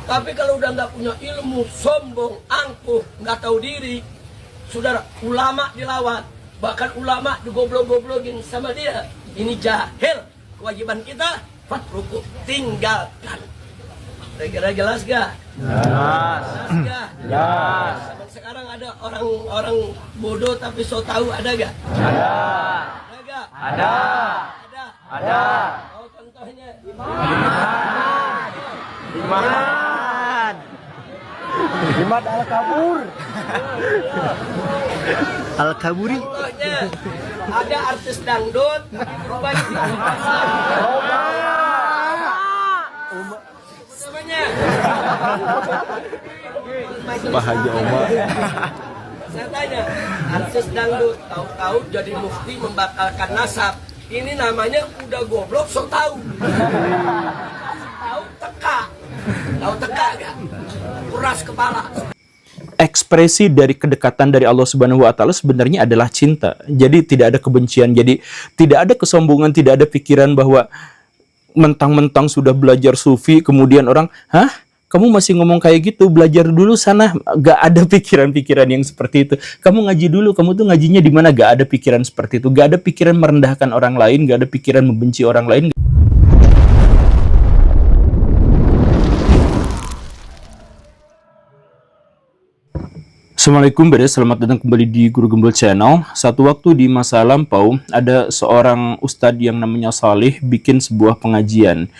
Tapi kalau udah nggak punya ilmu, sombong, angkuh, nggak tahu diri, saudara, ulama dilawan, bahkan ulama digoblok-goblokin sama dia. Ini jahil. Kewajiban kita fatruku, tinggalkan. Kira-kira jelas gak? Jelas. Jelas gak? Jelas. Sekarang ada orang bodoh tapi so tahu, ada gak? Ada. Ada gak? Ada. Ada. Ada. Oh, contohnya Iman. Iman al-kabur. Al-kaburi. contohnya ada artis dangdut tapi berubah jadi Islam. Namanya Pak Haji Omar. saya tanya, artis dangdut tahu-tahu jadi mufti membatalkan nasab. Ini namanya udah goblok so tahu. Tahu teka. Tahu teka gak? Kuras kepala. Ekspresi dari kedekatan dari Allah Subhanahu wa taala sebenarnya adalah cinta. Jadi tidak ada kebencian. Jadi tidak ada kesombongan, tidak ada pikiran bahwa mentang-mentang sudah belajar sufi kemudian orang, "Hah? Kamu masih ngomong kayak gitu? Belajar dulu sana." Gak ada pikiran-pikiran yang seperti itu. Kamu ngaji dulu, kamu tuh ngajinya di mana? Gak ada pikiran seperti itu. Gak ada pikiran merendahkan orang lain, gak ada pikiran membenci orang lain. Assalamualaikum, selamat datang kembali di Guru Gembel Channel. Satu waktu di masa lampau, ada seorang ustadz yang namanya Salih bikin sebuah pengajian.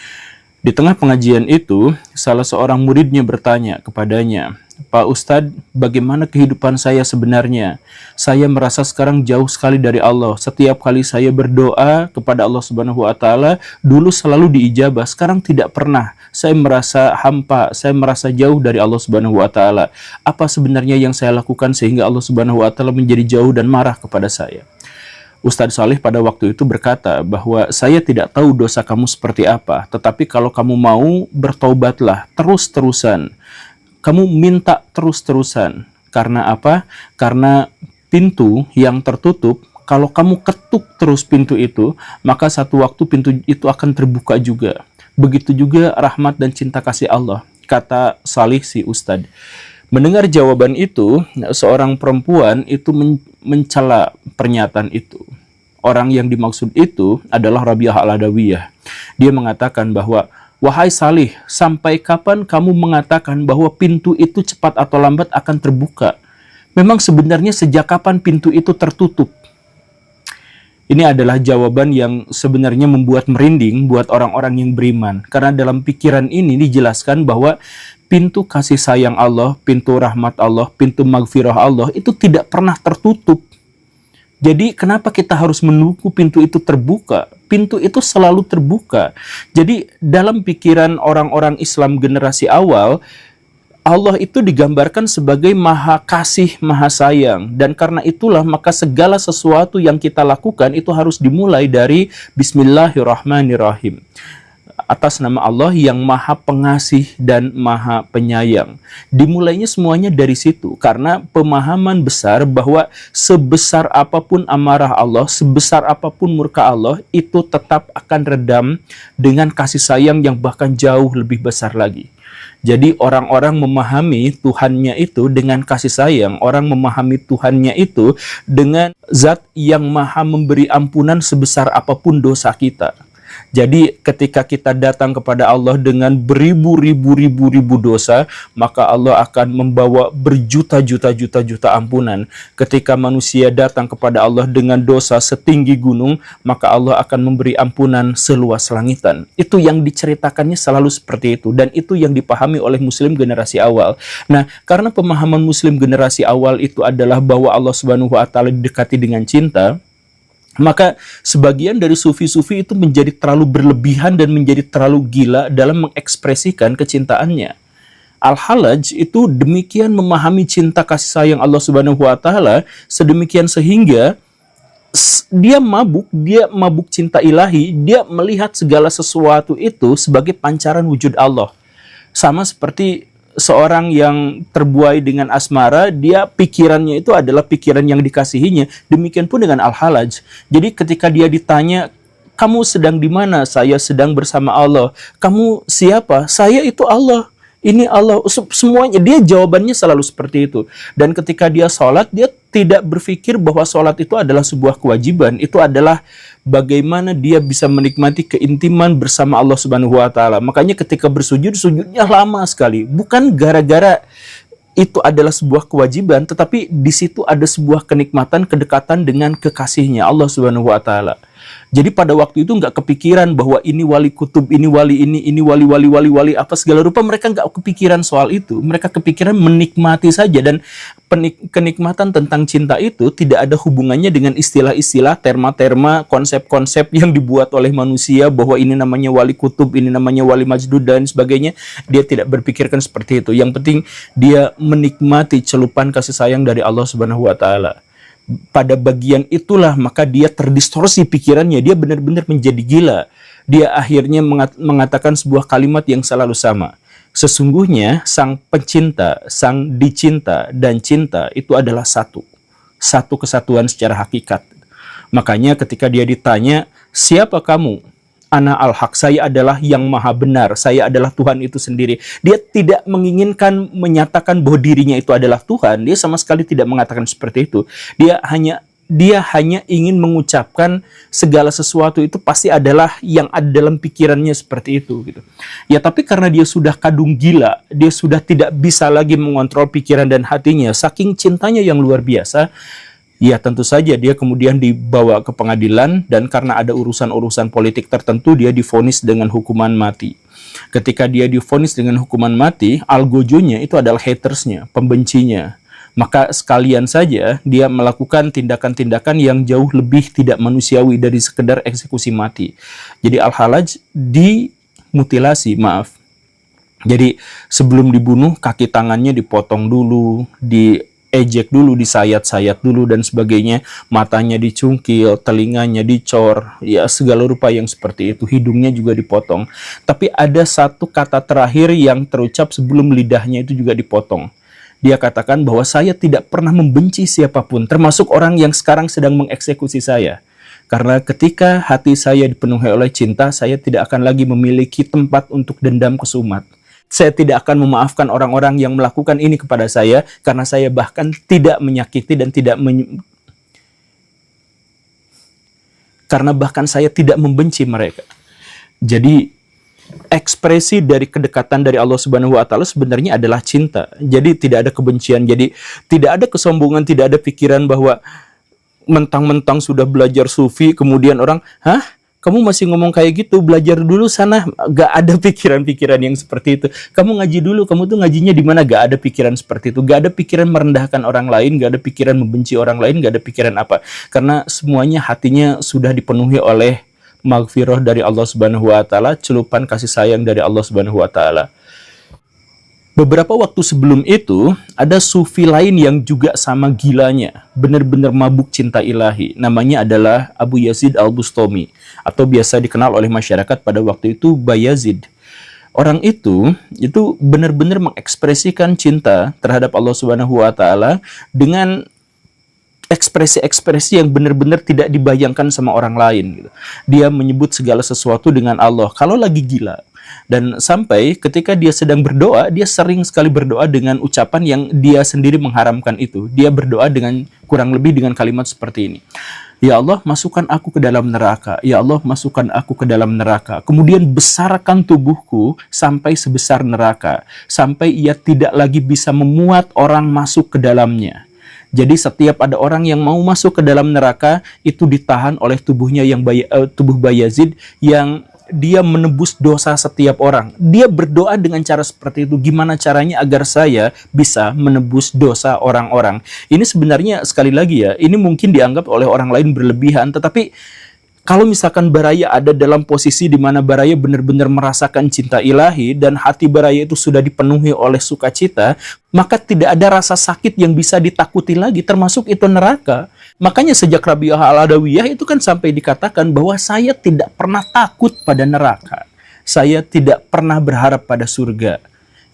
Di tengah pengajian itu, salah seorang muridnya bertanya kepadanya, "Pak Ustadz, bagaimana kehidupan saya sebenarnya? Saya merasa sekarang jauh sekali dari Allah. Setiap kali saya berdoa kepada Allah Subhanahu wa taala, dulu selalu diijabah, sekarang tidak pernah. Saya merasa hampa, saya merasa jauh dari Allah Subhanahu wa taala. Apa sebenarnya yang saya lakukan sehingga Allah Subhanahu wa taala menjadi jauh dan marah kepada saya?" Ustadz Salih pada waktu itu berkata bahwa saya tidak tahu dosa kamu seperti apa, tetapi kalau kamu mau bertaubatlah terus-terusan. Kamu minta terus-terusan. Karena apa? Karena pintu yang tertutup, kalau kamu ketuk terus pintu itu, maka satu waktu pintu itu akan terbuka juga. Begitu juga rahmat dan cinta kasih Allah, kata Salih si Ustadz. Mendengar jawaban itu, seorang perempuan itu mencela pernyataan itu. Orang yang dimaksud itu adalah Rabi'ah al-Adawiyah. Dia mengatakan bahwa, "Wahai Salih, sampai kapan kamu mengatakan bahwa pintu itu cepat atau lambat akan terbuka? Memang sebenarnya sejak kapan pintu itu tertutup?" Ini adalah jawaban yang sebenarnya membuat merinding buat orang-orang yang beriman. Karena dalam pikiran ini dijelaskan bahwa pintu kasih sayang Allah, pintu rahmat Allah, pintu maghfirah Allah itu tidak pernah tertutup. Jadi kenapa kita harus menunggu pintu itu terbuka? Pintu itu selalu terbuka. Jadi dalam pikiran orang-orang Islam generasi awal, Allah itu digambarkan sebagai maha kasih, maha sayang. Dan karena itulah maka segala sesuatu yang kita lakukan itu harus dimulai dari Bismillahirrahmanirrahim. Atas nama Allah yang maha pengasih dan maha penyayang. Dimulainya semuanya dari situ. Karena pemahaman besar bahwa sebesar apapun amarah Allah, sebesar apapun murka Allah, itu tetap akan redam dengan kasih sayang yang bahkan jauh lebih besar lagi. Jadi orang-orang memahami Tuhannya itu dengan kasih sayang. Orang memahami Tuhannya itu dengan zat yang maha memberi ampunan sebesar apapun dosa kita. Jadi ketika kita datang kepada Allah dengan beribu-ribu dosa, maka Allah akan membawa berjuta-juta ampunan. Ketika manusia datang kepada Allah dengan dosa setinggi gunung, maka Allah akan memberi ampunan seluas langitan. Itu yang diceritakannya selalu seperti itu, dan itu yang dipahami oleh Muslim generasi awal. Nah, karena pemahaman Muslim generasi awal itu adalah bahwa Allah Subhanahu wa taala didekati dengan cinta, maka sebagian dari sufi-sufi itu menjadi terlalu berlebihan dan menjadi terlalu gila dalam mengekspresikan kecintaannya. Al-Hallaj itu demikian memahami cinta kasih sayang Allah Subhanahu wa taala sedemikian sehingga dia mabuk cinta ilahi, dia melihat segala sesuatu itu sebagai pancaran wujud Allah. Sama seperti seorang yang terbuai dengan asmara, dia pikirannya itu adalah pikiran yang dikasihinya. Demikian pun dengan Al-Hallaj. Jadi ketika dia ditanya, Kamu sedang di mana? Saya sedang bersama Allah. Kamu siapa? Saya itu Allah. Ini Allah. Semuanya, dia jawabannya selalu seperti itu. Dan ketika dia sholat, dia tidak berpikir bahwa sholat itu adalah sebuah kewajiban. Itu adalah bagaimana dia bisa menikmati keintiman bersama Allah Subhanahu wa Ta'ala. Makanya ketika bersujud, sujudnya lama sekali. Bukan gara-gara itu adalah sebuah kewajiban, tetapi di situ ada sebuah kenikmatan, kedekatan dengan kekasihnya Allah Subhanahu wa Ta'ala. Jadi pada waktu itu nggak kepikiran bahwa ini wali kutub, ini wali apa segala rupa. Mereka nggak kepikiran soal itu. Mereka kepikiran menikmati saja. Dan kenikmatan tentang cinta itu tidak ada hubungannya dengan istilah-istilah, terma-terma, konsep-konsep yang dibuat oleh manusia bahwa ini namanya wali kutub, ini namanya wali majdud dan sebagainya. Dia tidak berpikirkan seperti itu. Yang penting dia menikmati celupan kasih sayang dari Allah Subhanahu wa Ta'ala. Pada bagian itulah maka dia terdistorsi pikirannya, dia benar-benar menjadi gila. Dia akhirnya mengatakan sebuah kalimat yang selalu sama. Sesungguhnya sang pencinta, sang dicinta dan cinta itu adalah satu kesatuan secara hakikat. Makanya ketika dia ditanya, siapa kamu? Ana al-haq, saya adalah yang maha benar, saya adalah Tuhan itu sendiri. Dia tidak menginginkan menyatakan bahwa dirinya itu adalah Tuhan. Dia sama sekali tidak mengatakan seperti itu. Dia hanya ingin mengucapkan segala sesuatu itu pasti adalah yang ada dalam pikirannya seperti itu gitu. Ya tapi karena dia sudah kadung gila, dia sudah tidak bisa lagi mengontrol pikiran dan hatinya, saking cintanya yang luar biasa. Ya tentu saja dia kemudian dibawa ke pengadilan dan karena ada urusan-urusan politik tertentu dia divonis dengan hukuman mati. Ketika dia divonis dengan hukuman mati, algojonya itu adalah hatersnya, pembencinya. Maka sekalian saja dia melakukan tindakan-tindakan yang jauh lebih tidak manusiawi dari sekedar eksekusi mati. Jadi Al-Hallaj dimutilasi, maaf. Jadi sebelum dibunuh kaki tangannya dipotong dulu, ejek dulu, disayat-sayat dulu dan sebagainya, matanya dicungkil, telinganya dicor, ya segala rupa yang seperti itu, hidungnya juga dipotong. Tapi ada satu kata terakhir yang terucap sebelum lidahnya itu juga dipotong. Dia katakan bahwa saya tidak pernah membenci siapapun, termasuk orang yang sekarang sedang mengeksekusi saya. Karena ketika hati saya dipenuhi oleh cinta, saya tidak akan lagi memiliki tempat untuk dendam kesumat. Saya tidak akan memaafkan orang-orang yang melakukan ini kepada saya, karena saya bahkan tidak menyakiti dan karena bahkan saya tidak membenci mereka. Jadi ekspresi dari kedekatan dari Allah Subhanahu wa Ta'ala sebenarnya adalah cinta. Jadi tidak ada kebencian, jadi tidak ada kesombongan, tidak ada pikiran bahwa mentang-mentang sudah belajar sufi kemudian orang, hah? Kamu masih ngomong kayak gitu, belajar dulu sana. Gak ada pikiran-pikiran yang seperti itu. Kamu ngaji dulu, kamu tuh ngajinya di mana? Gak ada pikiran seperti itu. Gak ada pikiran merendahkan orang lain, gak ada pikiran membenci orang lain, gak ada pikiran apa. Karena semuanya hatinya sudah dipenuhi oleh maghfirah dari Allah Subhanahu wa Ta'ala, celupan kasih sayang dari Allah Subhanahu wa Ta'ala. Beberapa waktu sebelum itu, ada sufi lain yang juga sama gilanya, benar-benar mabuk cinta ilahi. Namanya adalah Abu Yazid Al-Bustami, atau biasa dikenal oleh masyarakat pada waktu itu Bayazid. Orang itu benar-benar mengekspresikan cinta terhadap Allah Subhanahu wa Ta'ala dengan ekspresi-ekspresi yang benar-benar tidak dibayangkan sama orang lain gitu. Dia menyebut segala sesuatu dengan Allah kalau lagi gila. Dan sampai ketika dia sedang berdoa, dia sering sekali berdoa dengan ucapan yang dia sendiri mengharamkan itu. Dia berdoa dengan kurang lebih dengan kalimat seperti ini. Ya Allah, masukkan aku ke dalam neraka. Ya Allah, masukkan aku ke dalam neraka. Kemudian besarkan tubuhku sampai sebesar neraka. Sampai ia tidak lagi bisa memuat orang masuk ke dalamnya. Jadi setiap ada orang yang mau masuk ke dalam neraka, itu ditahan oleh tubuhnya yang tubuh Bayazid yang dia menebus dosa setiap orang. Dia berdoa dengan cara seperti itu. Gimana caranya agar saya bisa menebus dosa orang-orang? Ini sebenarnya sekali lagi ya, ini mungkin dianggap oleh orang lain berlebihan, tetapi kalau misalkan Baraya ada dalam posisi di mana Baraya benar-benar merasakan cinta ilahi dan hati Baraya itu sudah dipenuhi oleh sukacita, maka tidak ada rasa sakit yang bisa ditakuti lagi, termasuk itu neraka. Makanya sejak Rabi'ah Al-Adawiyah itu kan sampai dikatakan bahwa saya tidak pernah takut pada neraka. Saya tidak pernah berharap pada surga.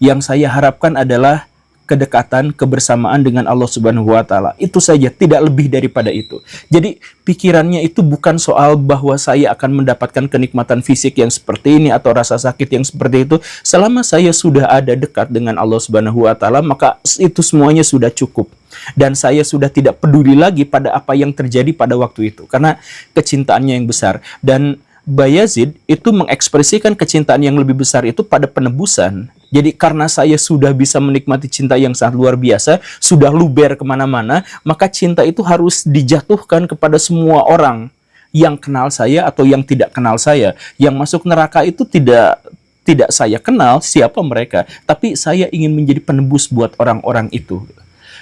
Yang saya harapkan adalah kedekatan, kebersamaan dengan Allah Subhanahu wa taala. Itu saja, tidak lebih daripada itu. Jadi pikirannya itu bukan soal bahwa saya akan mendapatkan kenikmatan fisik yang seperti ini atau rasa sakit yang seperti itu. Selama saya sudah ada dekat dengan Allah Subhanahu wa taala, maka itu semuanya sudah cukup. Dan saya sudah tidak peduli lagi pada apa yang terjadi pada waktu itu, karena kecintaannya yang besar. Dan Bayazid itu mengekspresikan kecintaan yang lebih besar itu pada penebusan. Jadi karena saya sudah bisa menikmati cinta yang sangat luar biasa, sudah luber kemana-mana, maka cinta itu harus dijatuhkan kepada semua orang yang kenal saya atau yang tidak kenal saya. Yang masuk neraka itu tidak saya kenal siapa mereka, tapi saya ingin menjadi penebus buat orang-orang itu.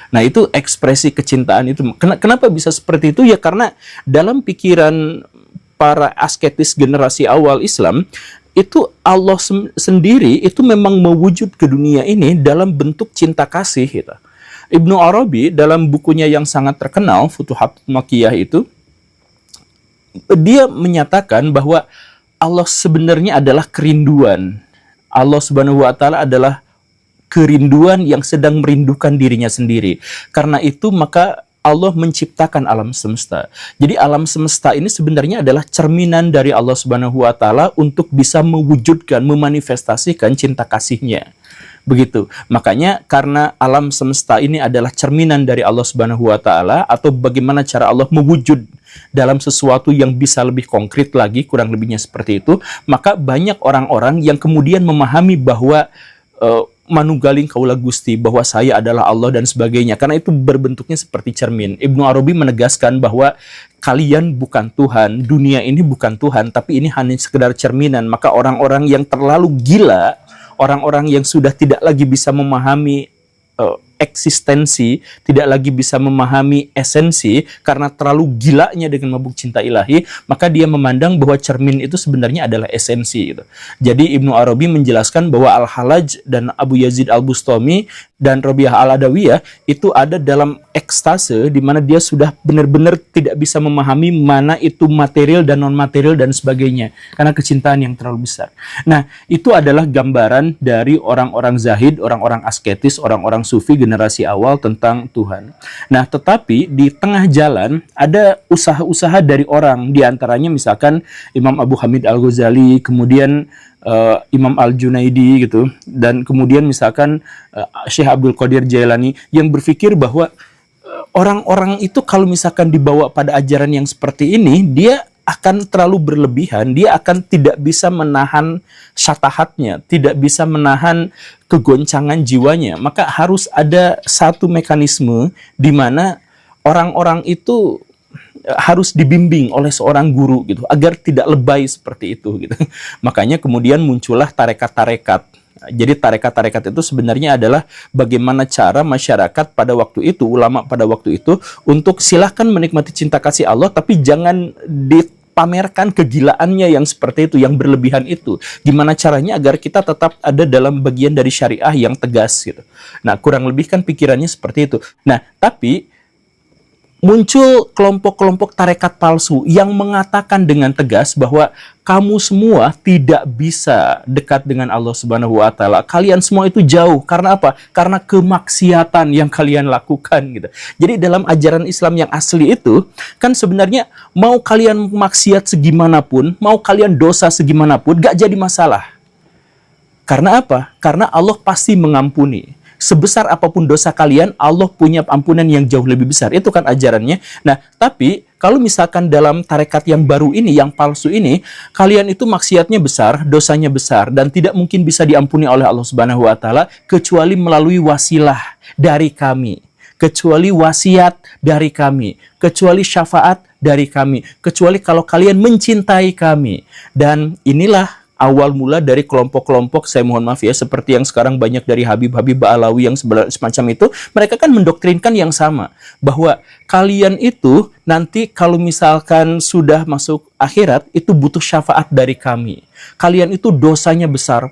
Nah, itu ekspresi kecintaan itu. Kenapa bisa seperti itu? Ya karena dalam pikiran para asketis generasi awal Islam, itu Allah sendiri itu memang mewujud ke dunia ini dalam bentuk cinta kasih gitu. Ibnu Arabi dalam bukunya yang sangat terkenal, Futuhat Makkiyah itu, dia menyatakan bahwa Allah sebenarnya adalah kerinduan. Allah Subhanahu wa taala adalah kerinduan yang sedang merindukan dirinya sendiri. Karena itu maka Allah menciptakan alam semesta. Jadi alam semesta ini sebenarnya adalah cerminan dari Allah Subhanahu wa taala untuk bisa mewujudkan, memanifestasikan cinta kasihnya. Begitu. Makanya karena alam semesta ini adalah cerminan dari Allah Subhanahu wa taala, atau bagaimana cara Allah mewujud dalam sesuatu yang bisa lebih konkret lagi, kurang lebihnya seperti itu, maka banyak orang-orang yang kemudian memahami bahwa Manugaling Kaula Gusti, bahwa saya adalah Allah dan sebagainya, karena itu berbentuknya seperti cermin. Ibnu Arabi menegaskan bahwa kalian bukan Tuhan, dunia ini bukan Tuhan, tapi ini hanya sekedar cerminan. Maka orang-orang yang terlalu gila, orang-orang yang sudah tidak lagi bisa memahami eksistensi, tidak lagi bisa memahami esensi karena terlalu gilanya dengan mabuk cinta ilahi, maka dia memandang bahwa cermin itu sebenarnya adalah esensi gitu. Jadi Ibnu Arabi menjelaskan bahwa Al-Halaj dan Abu Yazid Al-Bustami dan Rabi'ah Al-Adawiyah itu ada dalam ekstase di mana dia sudah benar-benar tidak bisa memahami mana itu material dan non-material dan sebagainya karena kecintaan yang terlalu besar. Nah, itu adalah gambaran dari orang-orang zahid, orang-orang asketis, orang-orang sufi generasi awal tentang Tuhan. Nah, tetapi di tengah jalan ada usaha-usaha dari orang, diantaranya misalkan Imam Abu Hamid Al-Ghazali, kemudian Imam Al-Junaidi gitu, dan kemudian misalkan Syekh Abdul Qadir Jailani yang berpikir bahwa orang-orang itu kalau misalkan dibawa pada ajaran yang seperti ini, dia akan terlalu berlebihan, dia akan tidak bisa menahan syatahatnya, tidak bisa menahan kegoncangan jiwanya. Maka harus ada satu mekanisme di mana orang-orang itu harus dibimbing oleh seorang guru gitu agar tidak lebay seperti itu gitu. Makanya kemudian muncullah tarekat-tarekat. Jadi tarekat-tarekat itu sebenarnya adalah bagaimana cara masyarakat pada waktu itu, ulama pada waktu itu, untuk silahkan menikmati cinta kasih Allah, tapi jangan dipamerkan kegilaannya yang seperti itu, yang berlebihan itu. Gimana caranya agar kita tetap ada dalam bagian dari syariah yang tegas gitu. Nah, kurang lebih kan pikirannya seperti itu. Nah, tapi muncul kelompok-kelompok tarekat palsu yang mengatakan dengan tegas bahwa kamu semua tidak bisa dekat dengan Allah Subhanahu wa taala. Kalian semua itu jauh. Karena apa? Karena kemaksiatan yang kalian lakukan gitu. Jadi dalam ajaran Islam yang asli itu kan sebenarnya mau kalian maksiat segimanapun, mau kalian dosa segimanapun, gak jadi masalah. Karena apa? Karena Allah pasti mengampuni. Sebesar apapun dosa kalian, Allah punya ampunan yang jauh lebih besar. Itu kan ajarannya. Nah, tapi kalau misalkan dalam tarekat yang baru ini, yang palsu ini, kalian itu maksiatnya besar, dosanya besar, dan tidak mungkin bisa diampuni oleh Allah Subhanahu wa taala kecuali melalui wasilah dari kami, kecuali wasiat dari kami, kecuali syafaat dari kami, kecuali kalau kalian mencintai kami. Dan inilah awal mula dari kelompok-kelompok, saya mohon maaf ya, seperti yang sekarang banyak dari Habib-Habib Ba'alawi yang semacam itu, mereka kan mendoktrinkan yang sama, bahwa kalian itu nanti kalau misalkan sudah masuk akhirat, itu butuh syafaat dari kami. Kalian itu dosanya besar,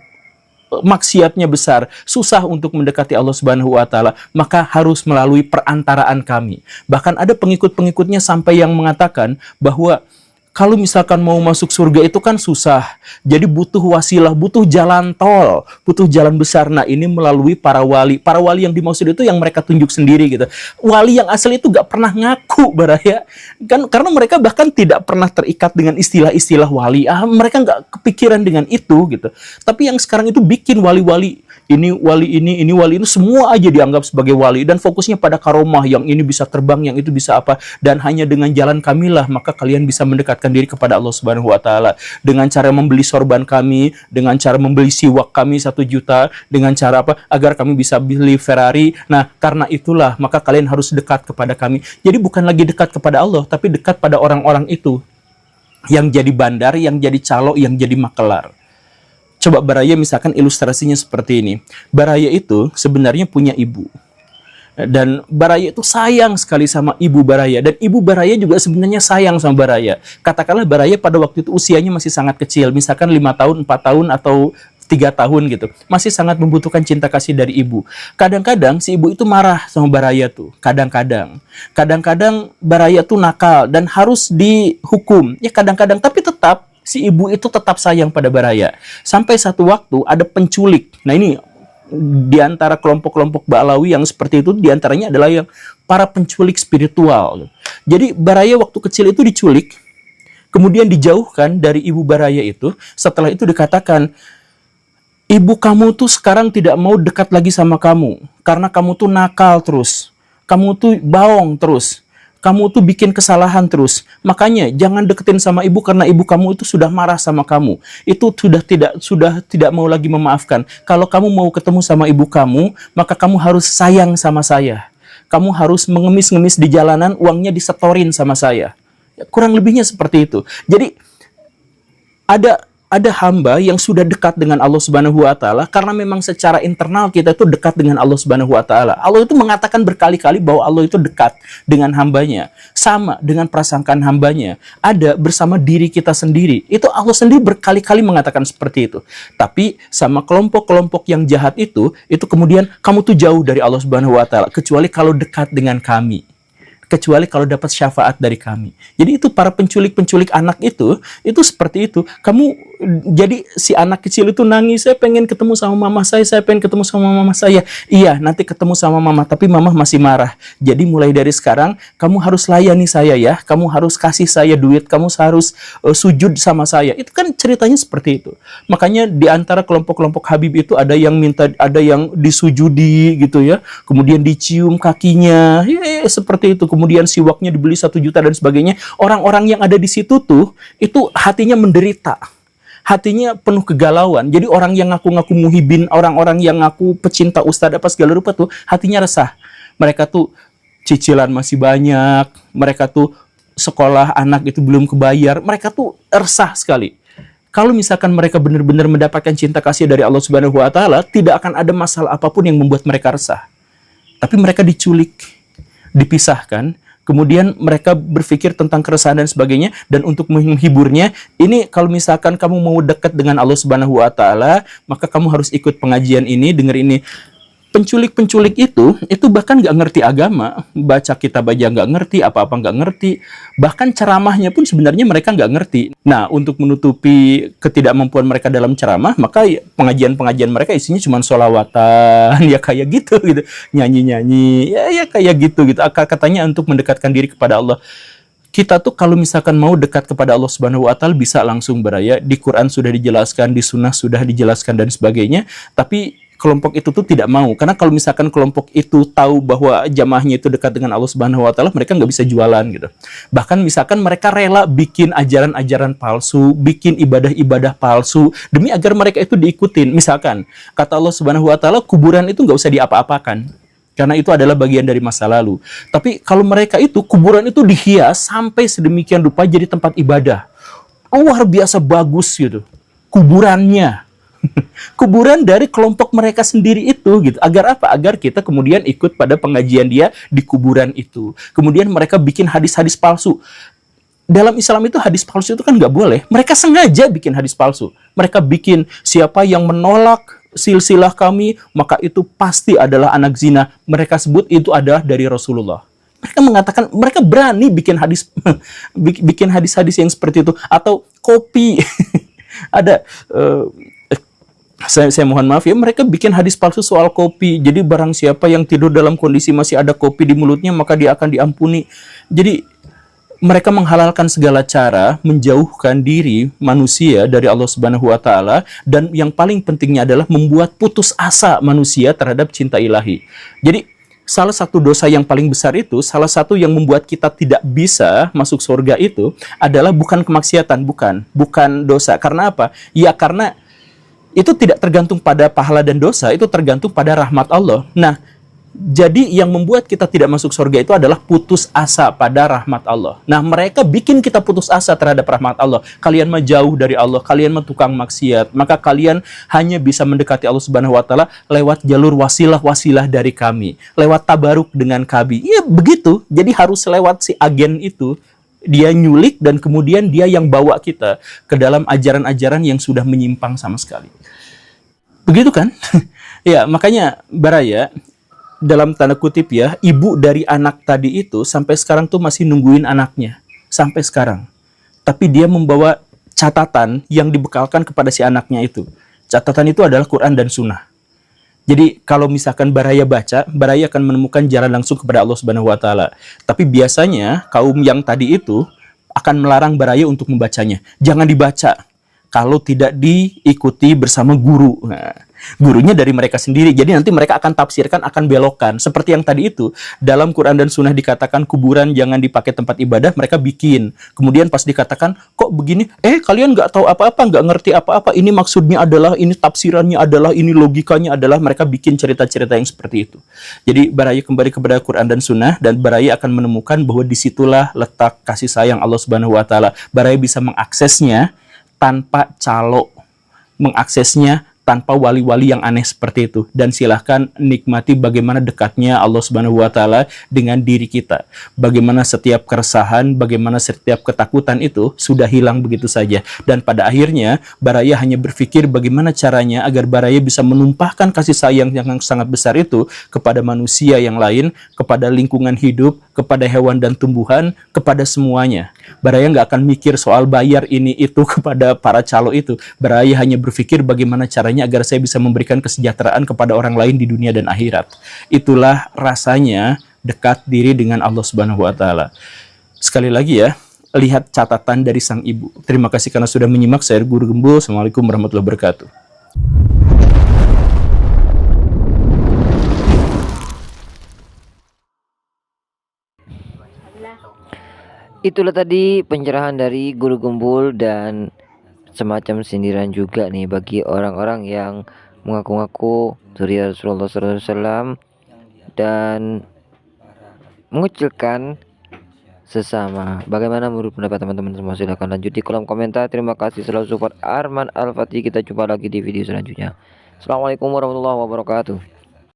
maksiatnya besar, susah untuk mendekati Allah Subhanahu wa taala, maka harus melalui perantaraan kami. Bahkan ada pengikut-pengikutnya sampai yang mengatakan bahwa Kalau misalkan mau masuk surga itu kan susah. Jadi butuh wasilah, butuh jalan tol, butuh jalan besar. Nah, ini melalui para wali. Para wali yang dimaksud itu yang mereka tunjuk sendiri gitu. Wali yang asli itu gak pernah ngaku, Baraya. Kan karena mereka bahkan tidak pernah terikat dengan istilah-istilah wali. Mereka gak kepikiran dengan itu gitu. Tapi yang sekarang itu bikin wali-wali ini wali ini wali ini, semua aja dianggap sebagai wali dan fokusnya pada karomah, yang ini bisa terbang, yang itu bisa apa, dan hanya dengan jalan kamilah maka kalian bisa mendekatkan diri kepada Allah Subhanahu wa taala. Dengan cara membeli sorban kami, dengan cara membeli siwak kami 1 juta, dengan cara apa? Agar kami bisa beli Ferrari. Nah, karena itulah maka kalian harus dekat kepada kami. Jadi bukan lagi dekat kepada Allah, tapi dekat pada orang-orang itu yang jadi bandar, yang jadi calo, yang jadi makelar. Coba Baraya misalkan ilustrasinya seperti ini. Baraya itu sebenarnya punya ibu. Dan Baraya itu sayang sekali sama ibu Baraya. Dan ibu Baraya juga sebenarnya sayang sama Baraya. Katakanlah Baraya pada waktu itu usianya masih sangat kecil. Misalkan 5 tahun, 4 tahun, atau 3 tahun gitu. Masih sangat membutuhkan cinta kasih dari ibu. Kadang-kadang si ibu itu marah sama Baraya tuh. Kadang-kadang. Kadang-kadang Baraya tuh nakal dan harus dihukum. Ya kadang-kadang, tapi tetap si ibu itu tetap sayang pada Baraya. Sampai satu waktu ada penculik. Nah ini di antara kelompok-kelompok Ba'alawi yang seperti itu, di antaranya adalah yang para penculik spiritual. Jadi Baraya waktu kecil itu diculik, kemudian dijauhkan dari ibu Baraya itu. Setelah itu dikatakan, ibu kamu tuh sekarang tidak mau dekat lagi sama kamu, karena kamu tuh nakal terus, kamu tuh baong terus, kamu tuh bikin kesalahan terus. Makanya jangan deketin sama ibu karena ibu kamu itu sudah marah sama kamu. Itu sudah tidak mau lagi memaafkan. Kalau kamu mau ketemu sama ibu kamu, maka kamu harus sayang sama saya. Kamu harus mengemis-ngemis di jalanan, uangnya disetorin sama saya. Ya, kurang lebihnya seperti itu. Jadi ada hamba yang sudah dekat dengan Allah Subhanahu wa taala karena memang secara internal kita itu dekat dengan Allah Subhanahu wa taala. Allah itu mengatakan berkali-kali bahwa Allah itu dekat dengan hambanya, sama dengan prasangkaan hambanya, ada bersama diri kita sendiri. Itu Allah sendiri berkali-kali mengatakan seperti itu. Tapi sama kelompok-kelompok yang jahat itu kemudian kamu tuh jauh dari Allah Subhanahu wa taala kecuali kalau dekat dengan kami. Kecuali kalau dapat syafaat dari kami. Jadi itu para penculik-penculik anak itu seperti itu. Kamu, jadi si anak kecil itu nangis, saya pengen ketemu sama mama saya pengen ketemu sama mama saya. Iya, nanti ketemu sama mama, tapi mama masih marah. Jadi mulai dari sekarang, kamu harus layani saya ya, kamu harus kasih saya duit, kamu harus sujud sama saya. Itu kan ceritanya seperti itu. Makanya di antara kelompok-kelompok Habib itu ada yang minta, ada yang disujudi gitu ya, kemudian dicium kakinya, ya, seperti itu. Kemudian siwaknya dibeli 1 juta dan sebagainya. Orang-orang yang ada di situ tuh, itu hatinya menderita. Hatinya penuh kegalauan. Jadi orang yang ngaku-ngaku muhibin, orang-orang yang ngaku pecinta ustadz apa segala rupa tuh, hatinya resah. Mereka tuh cicilan masih banyak. Mereka tuh sekolah anak itu belum kebayar. Mereka tuh resah sekali. Kalau misalkan mereka benar-benar mendapatkan cinta kasih dari Allah Subhanahu wa taala, tidak akan ada masalah apapun yang membuat mereka resah. Tapi mereka diculik, dipisahkan, kemudian mereka berpikir tentang keresahan dan sebagainya, dan untuk menghiburnya, ini kalau misalkan kamu mau dekat dengan Allah Subhanahu wa taala, maka kamu harus ikut pengajian ini, denger ini. Penculik-penculik itu bahkan nggak ngerti agama, baca kitab aja nggak ngerti, apa-apa nggak ngerti, bahkan ceramahnya pun sebenarnya mereka nggak ngerti. Nah, untuk menutupi ketidakmampuan mereka dalam ceramah, maka pengajian-pengajian mereka isinya cuma sholawatan, ya kayak gitu, nyanyi-nyanyi, ya kayak gitu. Katanya untuk mendekatkan diri kepada Allah. Kita tuh kalau misalkan mau dekat kepada Allah Subhanahu wa taala bisa langsung beraya. Di Quran sudah dijelaskan, di Sunnah sudah dijelaskan dan sebagainya, tapi kelompok itu tuh tidak mau, karena kalau misalkan kelompok itu tahu bahwa jamaahnya itu dekat dengan Allah Subhanahu wa taala, mereka nggak bisa jualan gitu. Bahkan misalkan mereka rela bikin ajaran-ajaran palsu, bikin ibadah-ibadah palsu demi agar mereka itu diikutin. Misalkan kata Allah Subhanahu wa taala, kuburan itu nggak usah diapa-apakan karena itu adalah bagian dari masa lalu. Tapi kalau mereka itu, kuburan itu dihias sampai sedemikian rupa jadi tempat ibadah. Luar biasa bagus gitu kuburannya. Kuburan dari kelompok mereka sendiri itu gitu. Agar apa? Agar kita kemudian ikut pada pengajian dia di kuburan itu. Kemudian mereka bikin hadis-hadis palsu. Dalam Islam itu hadis palsu itu kan nggak boleh. Mereka sengaja bikin hadis palsu. Mereka bikin siapa yang menolak silsilah kami, maka itu pasti adalah anak zina. Mereka sebut itu adalah dari Rasulullah. Mereka mengatakan mereka berani bikin hadis bikin hadis-hadis yang seperti itu, atau kopi. Ada saya mohon maaf ya, mereka bikin hadis palsu soal kopi. Jadi barang siapa yang tidur dalam kondisi masih ada kopi di mulutnya, maka dia akan diampuni. Jadi mereka menghalalkan segala cara menjauhkan diri manusia dari Allah Subhanahu wa taala, dan yang paling pentingnya adalah membuat putus asa manusia terhadap cinta ilahi. Jadi salah satu dosa yang paling besar itu, salah satu yang membuat kita tidak bisa masuk surga itu adalah bukan kemaksiatan, bukan dosa. Karena apa? Ya karena itu tidak tergantung pada pahala dan dosa, itu tergantung pada rahmat Allah. Nah, jadi yang membuat kita tidak masuk surga itu adalah putus asa pada rahmat Allah. Nah, mereka bikin kita putus asa terhadap rahmat Allah. Kalian mah jauh dari Allah, kalian mah tukang maksiat, maka kalian hanya bisa mendekati Allah Subhanahu wa taala lewat jalur wasilah-wasilah dari kami, lewat tabaruk dengan kami. Ya begitu. Jadi harus lewat si agen itu. Dia nyulik dan kemudian dia yang bawa kita ke dalam ajaran-ajaran yang sudah menyimpang sama sekali. Begitu kan? Ya, makanya Baraya, dalam tanda kutip ya, ibu dari anak tadi itu sampai sekarang tuh masih nungguin anaknya. Sampai sekarang. Tapi dia membawa catatan yang dibekalkan kepada si anaknya itu. Catatan itu adalah Quran dan Sunnah. Jadi kalau misalkan Baraya baca, Baraya akan menemukan jalan langsung kepada Allah Subhanahu wa taala. Tapi biasanya kaum yang tadi itu akan melarang Baraya untuk membacanya. Jangan dibaca kalau tidak diikuti bersama guru. Nah, gurunya dari mereka sendiri. Jadi nanti mereka akan tafsirkan, akan belokkan. Seperti yang tadi itu, dalam Quran dan Sunnah dikatakan kuburan jangan dipakai tempat ibadah, mereka bikin. Kemudian pas dikatakan, kok begini? Kalian nggak tahu apa-apa, nggak ngerti apa-apa. Ini maksudnya adalah, ini tafsirannya adalah, ini logikanya adalah, mereka bikin cerita-cerita yang seperti itu. Jadi Baraya kembali kepada Quran dan Sunnah, dan Baraya akan menemukan bahwa disitulah letak kasih sayang Allah Subhanahu wa taala. Baraya bisa mengaksesnya tanpa calo, mengaksesnya tanpa wali-wali yang aneh seperti itu. Dan silahkan nikmati bagaimana dekatnya Allah Subhanahu wa taala dengan diri kita. Bagaimana setiap keresahan, bagaimana setiap ketakutan itu sudah hilang begitu saja. Dan pada akhirnya Baraya hanya berpikir bagaimana caranya agar Baraya bisa menumpahkan kasih sayang yang sangat besar itu kepada manusia yang lain, kepada lingkungan hidup, kepada hewan dan tumbuhan, kepada semuanya. Baraya nggak akan mikir soal bayar ini itu kepada para calo itu. Baraya hanya berpikir bagaimana caranya agar saya bisa memberikan kesejahteraan kepada orang lain di dunia dan akhirat. Itulah rasanya dekat diri dengan Allah Subhanahu wa taala. Sekali lagi ya, lihat catatan dari sang ibu. Terima kasih karena sudah menyimak. Saya Guru Gembul. Assalamualaikum warahmatullahi wabarakatuh. Itulah tadi pencerahan dari Guru Gembul dan semacam sindiran juga nih bagi orang-orang yang mengaku-ngaku dari Rasulullah SAW dan mengucilkan sesama. Bagaimana menurut pendapat teman-teman semua? Silahkan lanjut di kolom komentar. Terima kasih selalu support Arman Al-Fatih. Kita jumpa lagi di video selanjutnya. Assalamualaikum warahmatullahi wabarakatuh.